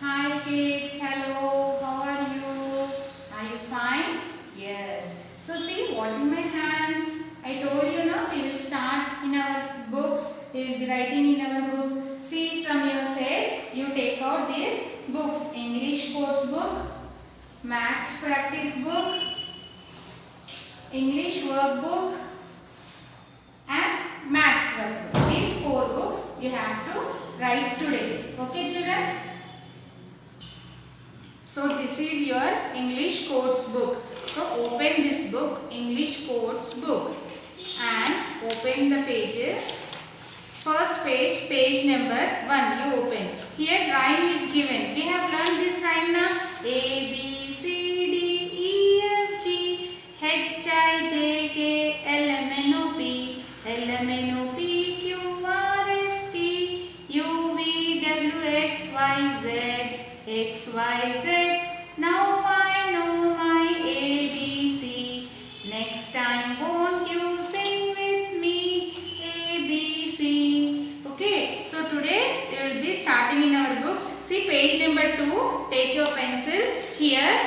Hi kids, hello, how are you? Are you fine? Yes. So see what in my hands? I told you now we will start in our books. We will be writing in our book. See from your set, you take out these books. English course book, Maths practice book, English workbook and Maths workbook. These four books you have to write today. Okay children? So this is your English course book. So open this book, English course book, and open the pages. First page, page number 1 you open. Here rhyme is given. We have learned this rhyme now. A, B, C, D, E, F, G, H, I, J, K, L, M, N, O, P, L, M, N, O, P, Q, R, S, T, U, V, W, X, Y, Z, X, Y, Z. Now I know my ABC. Next time won't you sing with me ABC? Okay. So today we will be starting in our book. See page number 2. Take your pencil. Here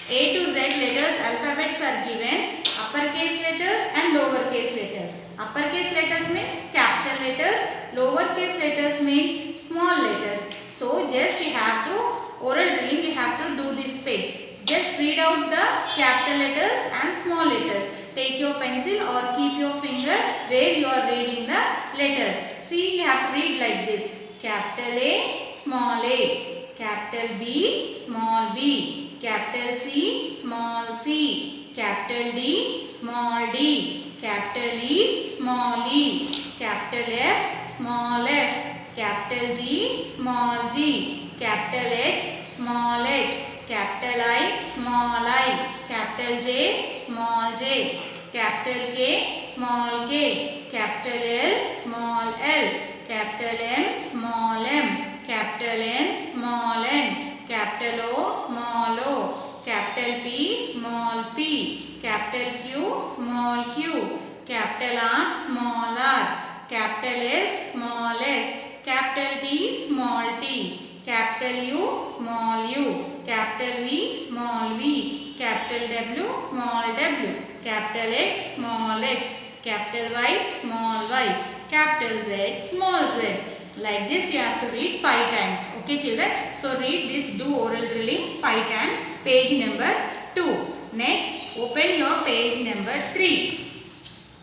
A to Z letters, alphabets are given. Uppercase letters and lowercase letters. Uppercase letters means capital letters. Lowercase letters means small letters. So just you have to oral drilling, you have to do this page. Just read out the capital letters and small letters. Take your pencil or keep your finger where you are reading the letters. See, you have to read like this. Capital A, small a. Capital B, small b. Capital C, small c. Capital D, small d. Capital E, small e. Capital F, small f. Capital G, small g. Capital H, small h. Capital I, small I. Capital J, small j. Capital K, small k. Capital L, small l. Capital M, small m. Capital N, small n. Capital O, small o. Capital P, small p. Capital Q, small q. Capital R, small r. Capital S, small s. Capital T, small t. Capital U, small u. Capital V, small v. Capital W, small w. Capital X, small x. Capital Y, small y. Capital Z, small z. Like this you have to read 5 times. Okay children? So read this, do oral drilling 5 times. Page number 2. Next, open your page number 3.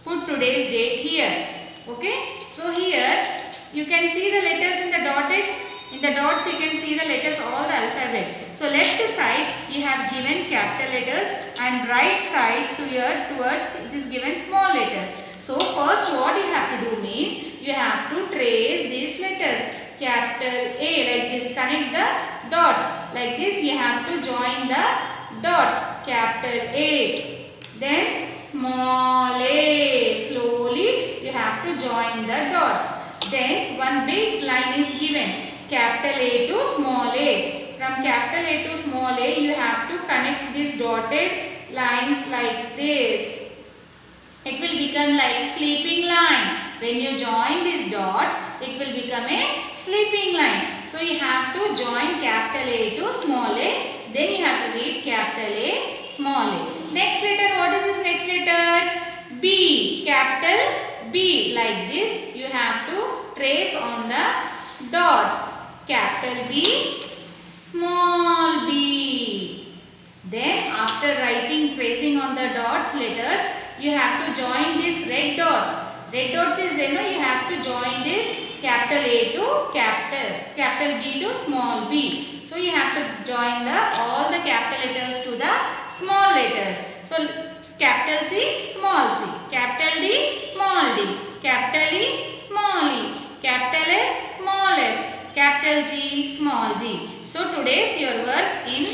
Put today's date here. Okay? So here you can see the letters in the dotted. In the dots you can see the letters, all the alphabets. So left side you have given capital letters and right side to your towards it is given small letters. So first what you have to do means you have to trace these letters. Capital A like this, connect the dots. Like this you have to join the dots. Capital A. Then small a. Slowly you have to join the dots. Then one big line is given. Capital A to small a. From capital A to small a you have to connect these dotted lines like this. It will become like sleeping line. When you join these dots, it will become a sleeping line. So you have to join capital A to small a. Then you have to read capital A, small a. Next letter, what is this next letter? B. Capital B. Like this, you have to trace on the dots. Capital B, small b. Then after writing, tracing on the dots letters, you have to join these red dots. Red dots is you have to join this capital A to capital B to small b. So you have to join all the capital letters to the small letters. So capital C, small c. Capital D, small d. Capital E, small e. Capital F, small f. Capital G, small g. So today's your work in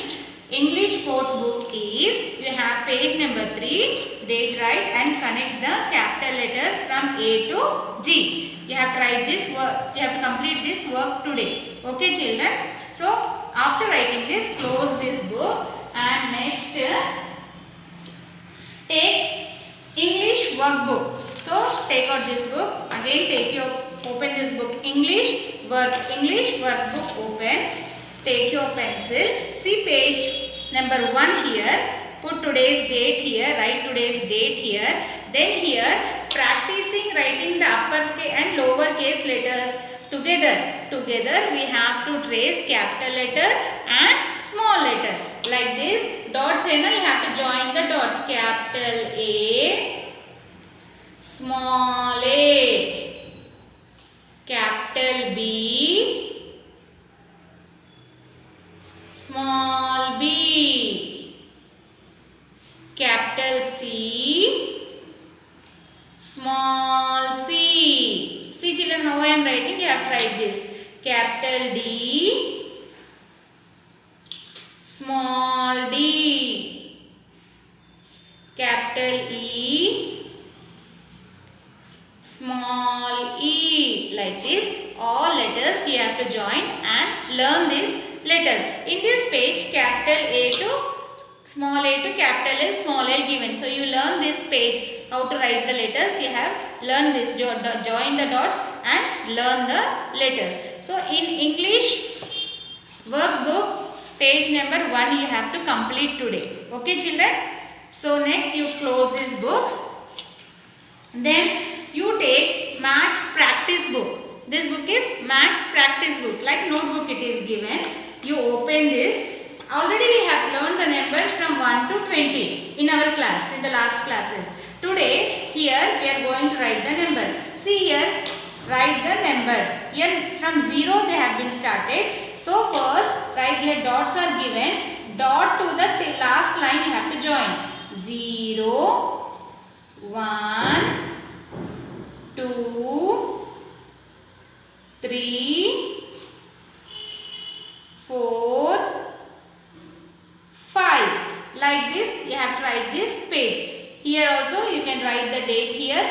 English course book is you have page number 3, date write and connect the capital letters from A to G. You have to write this work, you have to complete this work today. Okay children? So after writing this, close this book and next take English workbook. So take out this book, again open this book, English workbook open. take your pencil. See page number 1 here. Put today's date here. Write today's date here. Then here practicing writing the uppercase and lower case letters together. Together we have to trace capital letter and small letter. Like this. Dots you have to join the dots. Capital A, small a, capital B, small b, capital C, small c. See children, how I am writing? You have to write this. Capital D, small d, capital E, small e. Like this, all letters you have to join and learn these letters. In this page, capital A to small a to capital L, small l given. So you learn this page, how to write the letters. You have learned this, join the dots and learn the letters. So in English workbook, page number 1 you have to complete today. Okay children? So next you close these books. Then you take maths practice book. This book is maths practice book. Like notebook it is given. You open this. Already we have learned the numbers from 1 to 20 in our class, in the last classes. Today here we are going to write the numbers. See here, write the numbers. Here from 0 they have been started. So first write here, dots are given. Dot to the last line you have to join. 0, 1, 2, 3, 4, 5. Like this you have to write this page. Here also you can write the date here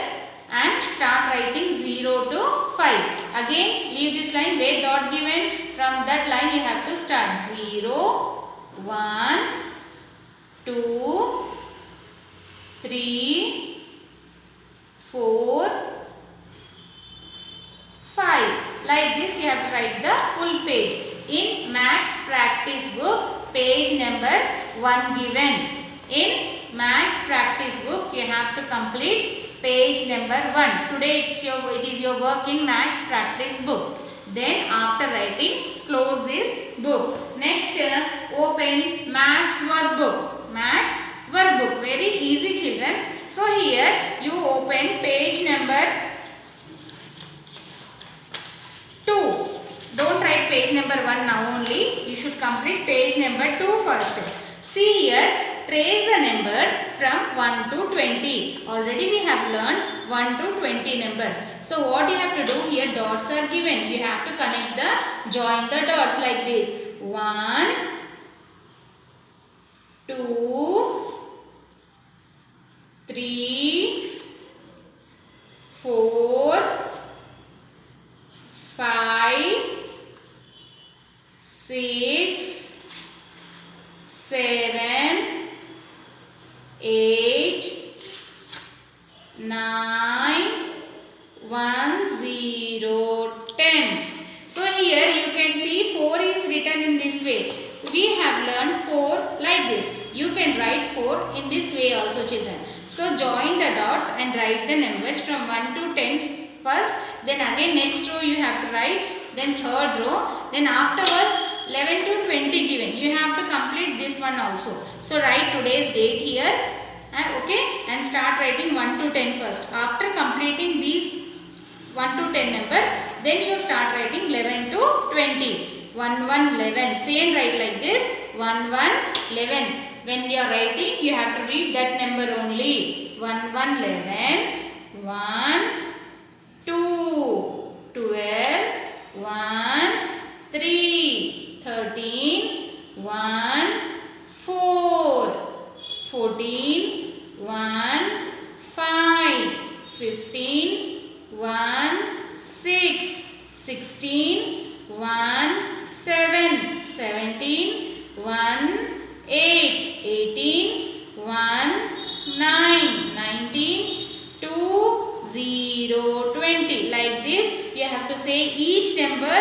and start writing 0 to 5. Again leave this line where dot given. From that line you have to start 0, 1, 2, 3, 4, 5. Like this you have to write the full page. In maths practice book, page number 1 given. In maths practice book you have to complete page number 1. Today it is your work in maths practice book. Then after writing, close this book. Next open maths workbook. Maths workbook. Very easy children. So here you open page number 2. Don't write page number 1 now only. You should complete page number 2 first. See here, trace the numbers from 1 to 20. Already we have learned 1 to 20 numbers. So what you have to do here, dots are given. You have to connect the, join the dots like this. 1, 2, 3, 4, 5, 6, 7, 8, 9, 1, 0, 10. So here you can see 4 is written in this way. So we have learned 4 like this. You can write 4 in this way also children. So join the dots and write the numbers from 1 to 10 first. Then again next row you have to write. Then third row. Then afterwards 11 to 20 given. You have to complete this one also. So write today's date here and start writing 1 to 10 first. After completing these 1 to 10 numbers, then you start writing 11 to 20. 1, 1, 11. Say and write like this. 1, 1, 11. When you are writing, you have to read that number only. 1, 1, 11. 1, 2, 12. 1, 3, 13. 1, 4, 14. 1, 5, 15. 1, 6, 16. 1, 7, 17. 1, 8, 18. 1, 9, 19. 2, 0, 20. Like this you have to say each number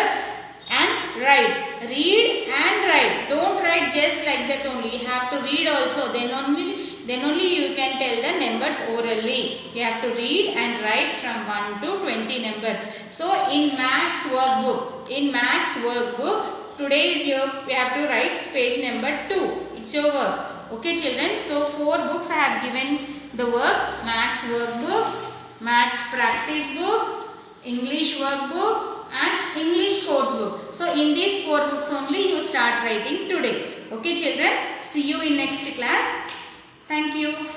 and write. Read read and write. Don't write just like that only. You have to read also. Then only you can tell the numbers orally. You have to read and write from 1 to 20 numbers. So in maths workbook, today is you have to write page number 2. It's your work. Okay children. So 4 books I have given the work. Maths workbook, maths practice book, English workbook and English course book. So in these 4 books only you start writing today. Okay children. See you in next class. Thank you.